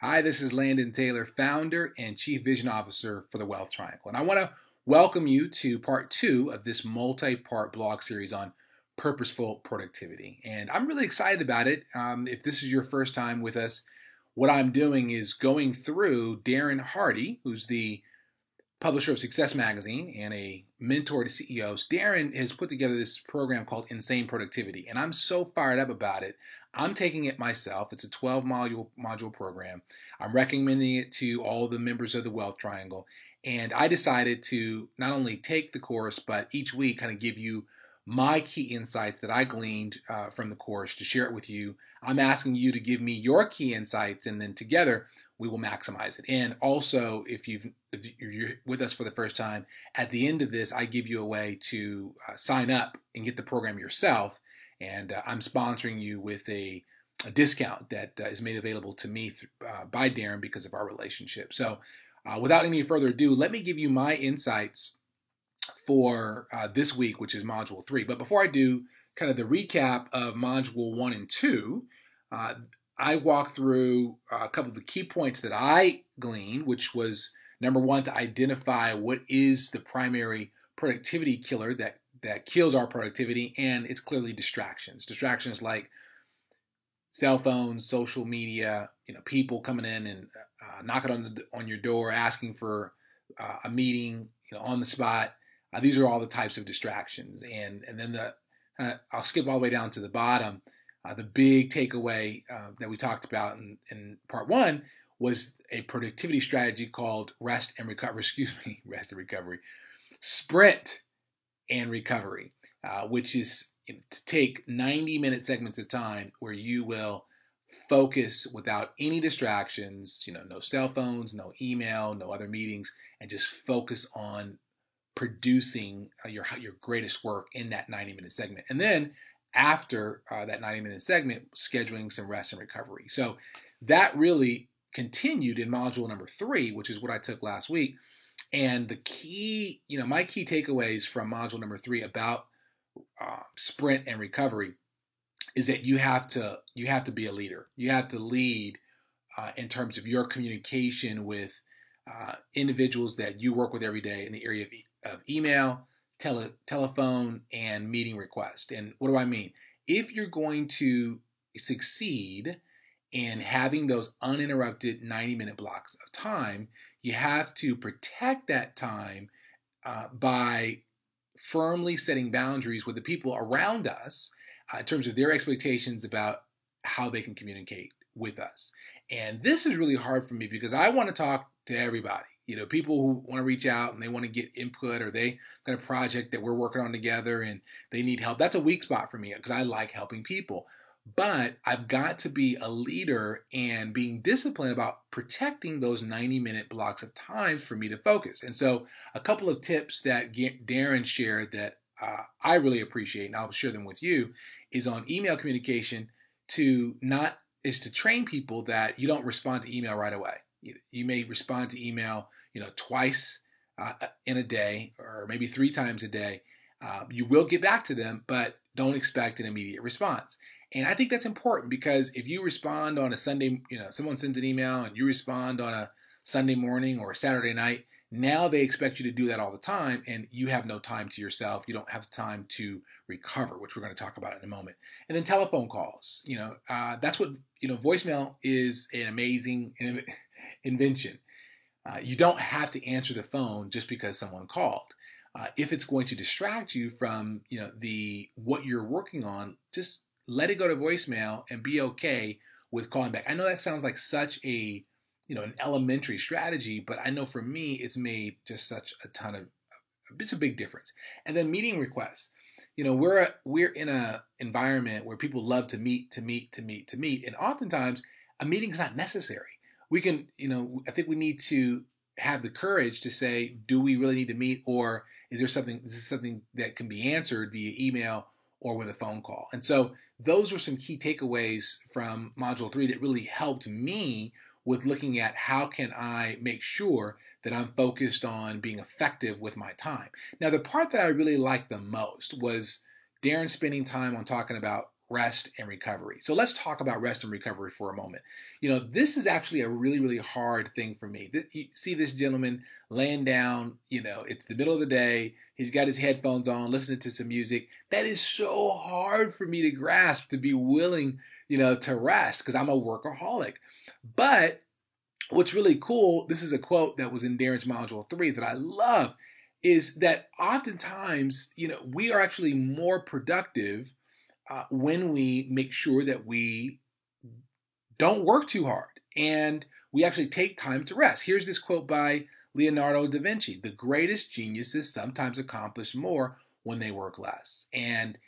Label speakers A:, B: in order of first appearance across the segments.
A: Hi, this is Landon Taylor, founder and chief vision officer for the Wealth Triangle. And I want to welcome you to part two of this multi part blog series on purposeful productivity. And I'm really excited about it. If this is your first time with us, what I'm doing is going through Darren Hardy, who's the publisher of Success Magazine and a mentor to CEOs. Darren has put together this program called Insane Productivity, and I'm so fired up about it. I'm taking it myself. It's a 12 module program. I'm recommending it to all the members of the Wealth Triangle, and I decided to not only take the course, but each week kind of give you my key insights that I gleaned from the course to share it with you. I'm asking you to give me your key insights, and then together we will maximize it. And also, if you're with us for the first time, at the end of this, I give you a way to sign up and get the program yourself. And I'm sponsoring you with a discount that is made available to me by Darren because of our relationship. So, without any further ado, let me give you my insights for this week, which is Module 3. But before I do kind of the recap of Module 1 and 2, I walk through a couple of the key points that I gleaned, which was number one, to identify what is the primary productivity killer that kills our productivity, and it's clearly distractions. Distractions like cell phones, social media, people coming in and knocking on your door, asking for a meeting, on the spot. These are all the types of distractions, and then I'll skip all the way down to the bottom. The big takeaway that we talked about in part one was a productivity strategy called rest and recovery. Rest and recovery, sprint and recovery, which is to take 90-minute segments of time where you will focus without any distractions. No cell phones, no email, no other meetings, and just focus on producing your greatest work in that 90-minute segment. And then after that 90-minute segment, scheduling some rest and recovery. So that really continued in module number 3, which is what I took last week. And the key, my key takeaways from module number 3 about sprint and recovery is that you have to be a leader. You have to lead in terms of your communication with individuals that you work with every day in the area of email, telephone, and meeting request. And what do I mean? If you're going to succeed in having those uninterrupted 90-minute blocks of time, you have to protect that time by firmly setting boundaries with the people around us in terms of their expectations about how they can communicate with us. And this is really hard for me because I want to talk to everybody. People who want to reach out and they want to get input, or they got a project that we're working on together and they need help. That's a weak spot for me because I like helping people. But I've got to be a leader and being disciplined about protecting those 90-minute blocks of time for me to focus. And so a couple of tips that Darren shared that I really appreciate, and I'll share them with you, is on email communication is to train people that you don't respond to email right away. You may respond to email, twice in a day, or maybe 3 times a day. You will get back to them, but don't expect an immediate response. And I think that's important because if you respond on a Sunday, someone sends an email and you respond on a Sunday morning or a Saturday night, now they expect you to do that all the time, and you have no time to yourself. You don't have time to recover, which we're going to talk about in a moment. And then telephone calls, that's what, voicemail is an amazing invention. You don't have to answer the phone just because someone called. If it's going to distract you from, what you're working on, just let it go to voicemail and be okay with calling back. I know that sounds like such an elementary strategy, but I know for me, it's made just such it's a big difference. And then meeting requests. We're in a environment where people love to meet, and oftentimes a meeting is not necessary. We can, I think we need to have the courage to say, do we really need to meet, or is this something that can be answered via email or with a phone call? And so those were some key takeaways from Module 3 that really helped me with looking at how can I make sure that I'm focused on being effective with my time. Now, the part that I really liked the most was Darren spending time on talking about rest and recovery. So let's talk about rest and recovery for a moment. This is actually a really, really hard thing for me. You see this gentleman laying down, it's the middle of the day. He's got his headphones on, listening to some music. That is so hard for me to grasp, to be willing, to rest, because I'm a workaholic. But what's really cool, this is a quote that was in Darren's Module 3 that I love, is that oftentimes, we are actually more productive when we make sure that we don't work too hard and we actually take time to rest. Here's this quote by Leonardo da Vinci: "The greatest geniuses sometimes accomplish more when they work less." And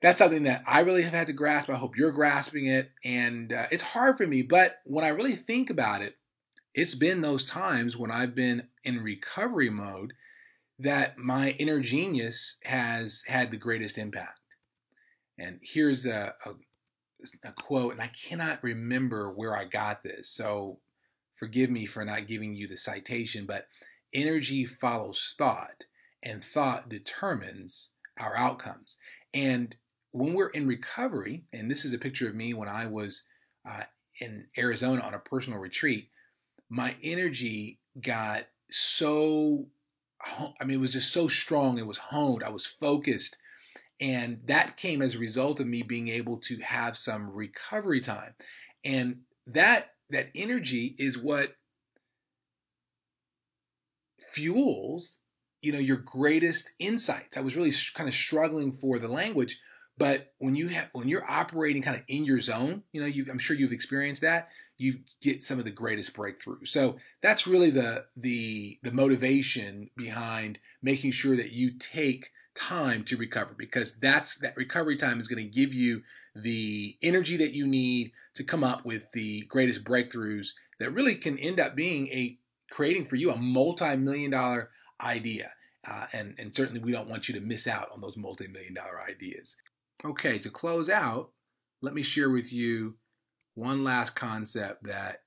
A: that's something that I really have had to grasp. I hope you're grasping it. And it's hard for me, but when I really think about it, it's been those times when I've been in recovery mode that my inner genius has had the greatest impact. And here's a quote, and I cannot remember where I got this, so forgive me for not giving you the citation, but energy follows thought, and thought determines our outcomes. And when we're in recovery, and this is a picture of me when I was in Arizona on a personal retreat, my energy got it was just so strong. It was honed. I was focused. And that came as a result of me being able to have some recovery time. And that energy is what fuels, your greatest insights. I was really kind of struggling for the language, but when you're operating kind of in your zone, I'm sure you've experienced that. You get some of the greatest breakthroughs. So that's really the motivation behind making sure that you take time to recover, because that recovery time is going to give you the energy that you need to come up with the greatest breakthroughs that really can end up creating for you a multi-million-dollar idea. And certainly we don't want you to miss out on those multi-million-dollar ideas. Okay, to close out, let me share with you one last concept that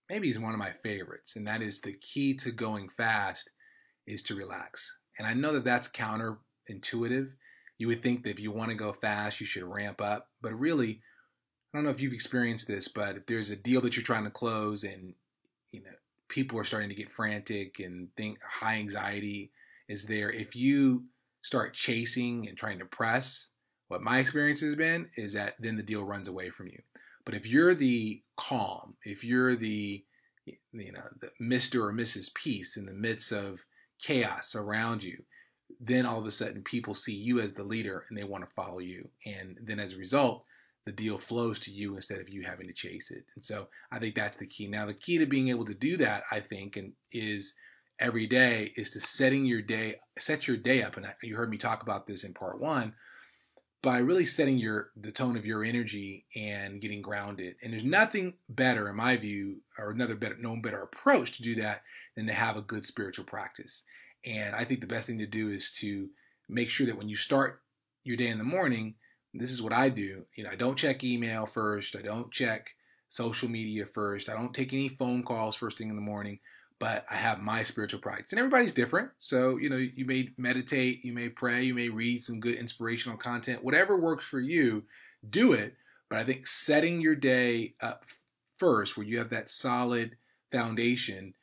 A: maybe is one of my favorites, and that is the key to going fast is to relax. And I know that that's counterintuitive. You would think that if you want to go fast, you should ramp up. But really, I don't know if you've experienced this, but if there's a deal that you're trying to close and people are starting to get frantic and think high anxiety is there, if you start chasing and trying to press, what my experience has been is that then the deal runs away from you. But if you're the calm, if you're the Mr. or Mrs. Peace in the midst of chaos around you, then all of a sudden people see you as the leader and they want to follow you. And then as a result, the deal flows to you instead of you having to chase it. And so I think that's the key. Now, the key to being able to do that, I think, is every day is to set your day up. And you heard me talk about this in part 1, by really setting the tone of your energy and getting grounded. And there's nothing better, in my view, or no better approach to do that than to have a good spiritual practice. And I think the best thing to do is to make sure that when you start your day in the morning, this is what I do. I don't check email first. I don't check social media first. I don't take any phone calls first thing in the morning, but I have my spiritual practice. And everybody's different. So, you may meditate, you may pray, you may read some good inspirational content. Whatever works for you, do it. But I think setting your day up first, where you have that solid foundation,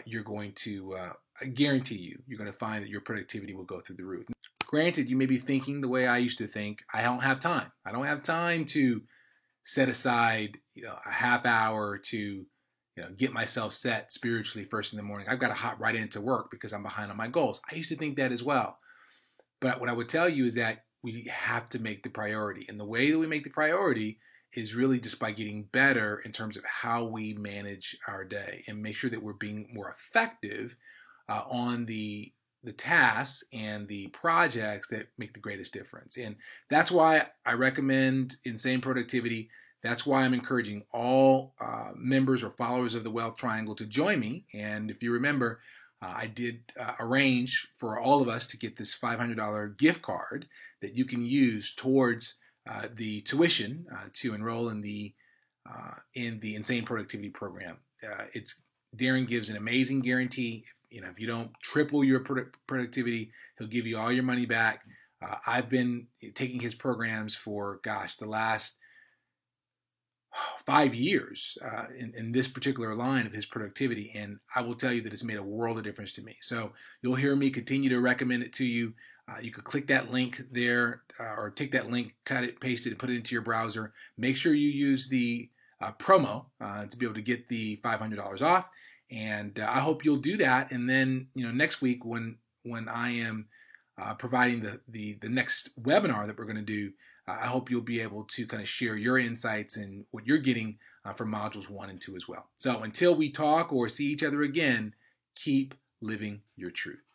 A: you're going to, I guarantee you're going to find that your productivity will go through the roof. Granted, you may be thinking the way I used to think. I don't have time. I don't have time to set aside, a half hour to, get myself set spiritually first in the morning. I've got to hop right into work because I'm behind on my goals. I used to think that as well. But what I would tell you is that we have to make the priority. And the way that we make the priority is really just by getting better in terms of how we manage our day and make sure that we're being more effective on the tasks and the projects that make the greatest difference. And that's why I recommend Insane Productivity. That's why I'm encouraging all members or followers of the Wealth Triangle to join me. And if you remember, I did arrange for all of us to get this $500 gift card that you can use towards the tuition to enroll in the Insane Productivity Program. Darren gives an amazing guarantee. If you don't triple your productivity, he'll give you all your money back. I've been taking his programs for, the last 5 years in this particular line of his productivity. And I will tell you that it's made a world of difference to me. So you'll hear me continue to recommend it to you. You could click that link there or take that link, cut it, paste it, and put it into your browser. Make sure you use the promo to be able to get the $500 off. And I hope you'll do that. And then, next week when I am providing the next webinar that we're going to do, I hope you'll be able to kind of share your insights and what you're getting from modules 1 and 2 as well. So until we talk or see each other again, keep living your truth.